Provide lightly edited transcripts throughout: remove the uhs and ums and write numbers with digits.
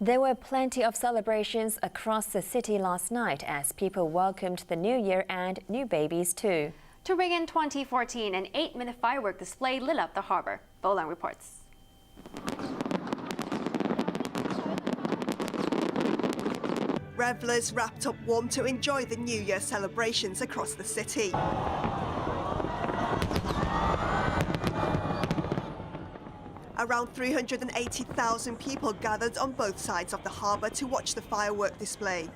There were plenty of celebrations across the city last night as people welcomed the new year and new babies too. To ring in 2014, an 8-minute firework display lit up the harbor. Bolan reports. Revellers wrapped up warm to enjoy the New Year celebrations across the city. Around 380,000 people gathered on both sides of the harbour to watch the firework display.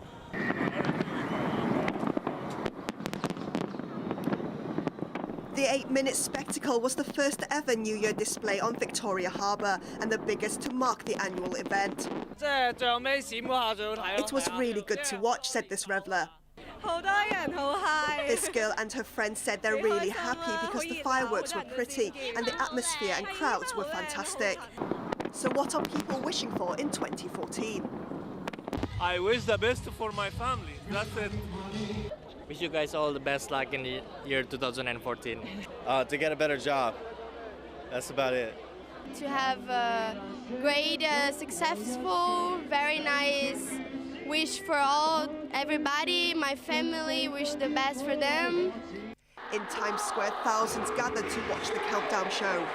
The 8-minute spectacle was the first ever New Year display on Victoria Harbour and the biggest to mark the annual event. It was really good to watch, said this reveller. This girl and her friends said they're really happy because the fireworks were pretty and the atmosphere and crowds were fantastic. So what are people wishing for in 2014? I wish the best for my family, that's it. Wish you guys all the best luck in the year 2014. To get a better job. That's about it. To have a great, successful, very nice wish for everybody, my family, wish the best for them. In Times Square, thousands gathered to watch the countdown show.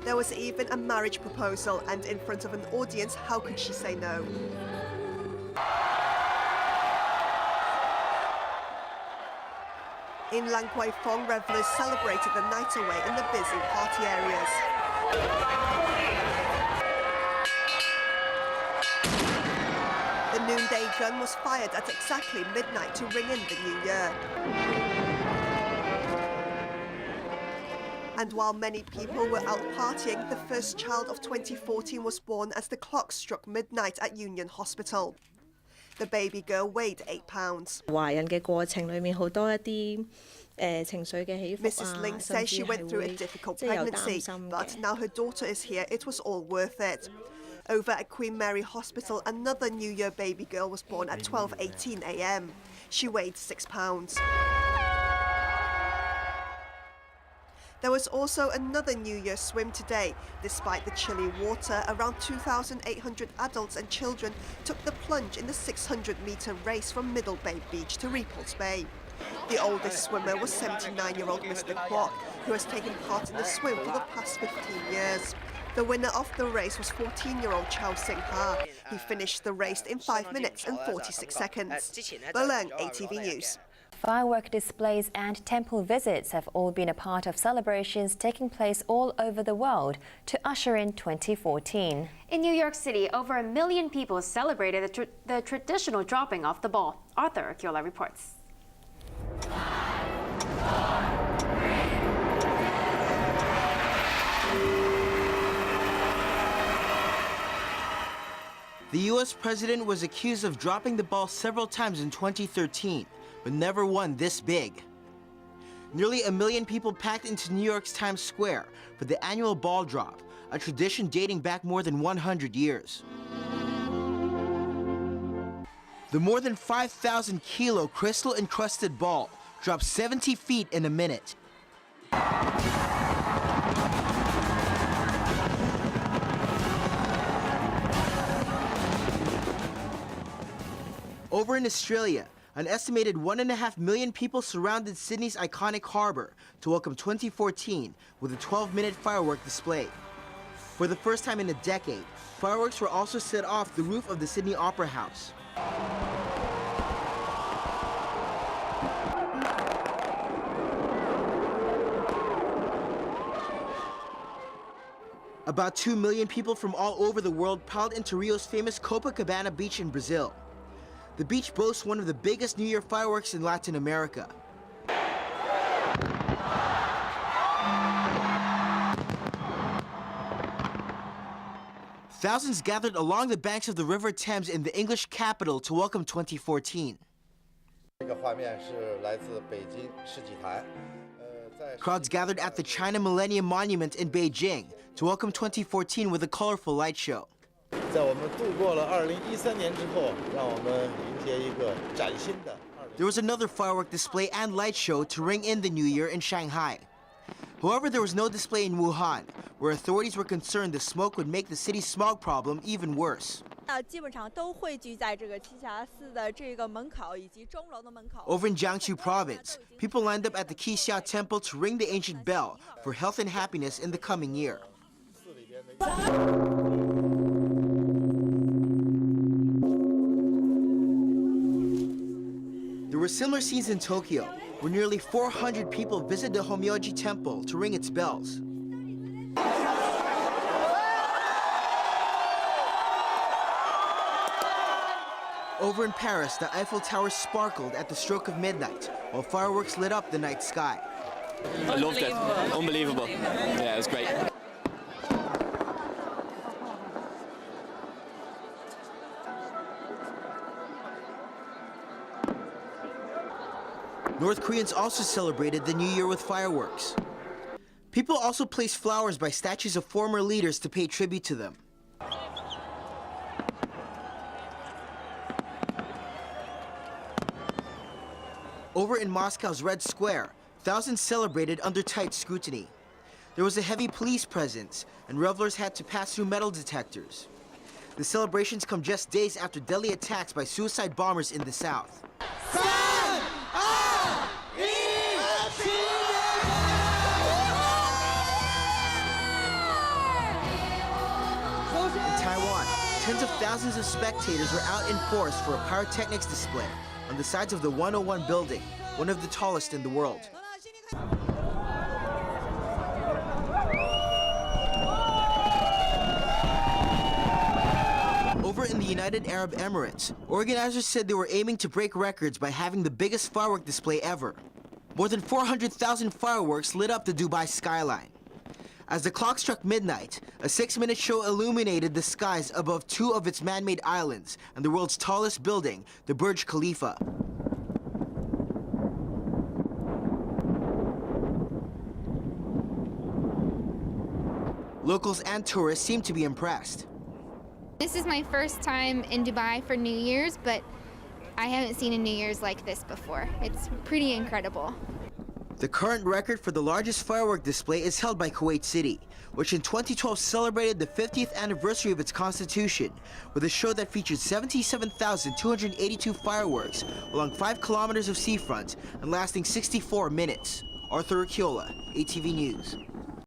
There was even a marriage proposal, and in front of an audience, how could she say no? In Lang Kwai Fong, revellers celebrated the night away in the busy party areas. The noonday gun was fired at exactly midnight to ring in the new year. And while many people were out partying, the first child of 2014 was born as the clock struck midnight at Union Hospital. The baby girl weighed 8 pounds. Mrs. Ling says she went through a difficult pregnancy, but now her daughter is here, it was all worth it. Over at Queen Mary Hospital, another New Year baby girl was born at 12:18 a.m. She weighed 6 pounds. There was also another New Year swim today. Despite the chilly water, around 2,800 adults and children took the plunge in the 600-metre race from Middle Bay Beach to Repulse Bay. The oldest swimmer was 79-year-old Mr. Kwok, who has taken part in the swim for the past 15 years. The winner of the race was 14-year-old Chow Sing Ha. He finished the race in 5 minutes and 46 seconds. Bolan, ATV News. Firework displays and temple visits have all been a part of celebrations taking place all over the world to usher in 2014. In New York City, over 1 million people celebrated the traditional dropping of the ball. Arthur Akiola reports. The U.S. president was accused of dropping the ball several times in 2013, but never one this big. Nearly 1 million people packed into New York's Times Square for the annual ball drop, a tradition dating back more than 100 years. The more than 5,000-kilo crystal-encrusted ball dropped 70 feet in a minute. Over in Australia, an estimated 1.5 million people surrounded Sydney's iconic harbour to welcome 2014 with a 12-minute firework display. For the first time in a decade, fireworks were also set off the roof of the Sydney Opera House. About 2 million people from all over the world piled into Rio's famous Copacabana beach in Brazil. The beach boasts one of the biggest New Year fireworks in Latin America. Thousands gathered along the banks of the River Thames in the English capital to welcome 2014. Crowds gathered at the China Millennium Monument in Beijing to welcome 2014 with a colorful light show. There was another firework display and light show to ring in the new year in Shanghai. However, there was no display in Wuhan, where authorities were concerned the smoke would make the city's smog problem even worse. Over in Jiangsu province, people lined up at the Qixia Temple to ring the ancient bell for health and happiness in the coming year. There were similar scenes in Tokyo, where nearly 400 people visited the Hommyoji Temple to ring its bells. Over in Paris, the Eiffel Tower sparkled at the stroke of midnight, while fireworks lit up the night sky. I loved it. Unbelievable. Yeah, it was great. North Koreans also celebrated the New Year with fireworks. People also placed flowers by statues of former leaders to pay tribute to them. Over in Moscow's Red Square, thousands celebrated under tight scrutiny. There was a heavy police presence, and revelers had to pass through metal detectors. The celebrations come just days after deadly attacks by suicide bombers in the south. In Taiwan, tens of thousands of spectators were out in force for a pyrotechnics display on the sides of the 101 building, one of the tallest in the world. Over in the United Arab Emirates, organizers said they were aiming to break records by having the biggest firework display ever. More than 400,000 fireworks lit up the Dubai skyline. As the clock struck midnight, a 6-minute show illuminated the skies above two of its man-made islands and the world's tallest building, the Burj Khalifa. Locals and tourists seem to be impressed. This is my first time in Dubai for New Year's, but I haven't seen a New Year's like this before. It's pretty incredible. The current record for the largest firework display is held by Kuwait City, which in 2012 celebrated the 50th anniversary of its constitution with a show that featured 77,282 fireworks along 5 kilometers of seafront and lasting 64 minutes. Arthur Akiola, ATV News.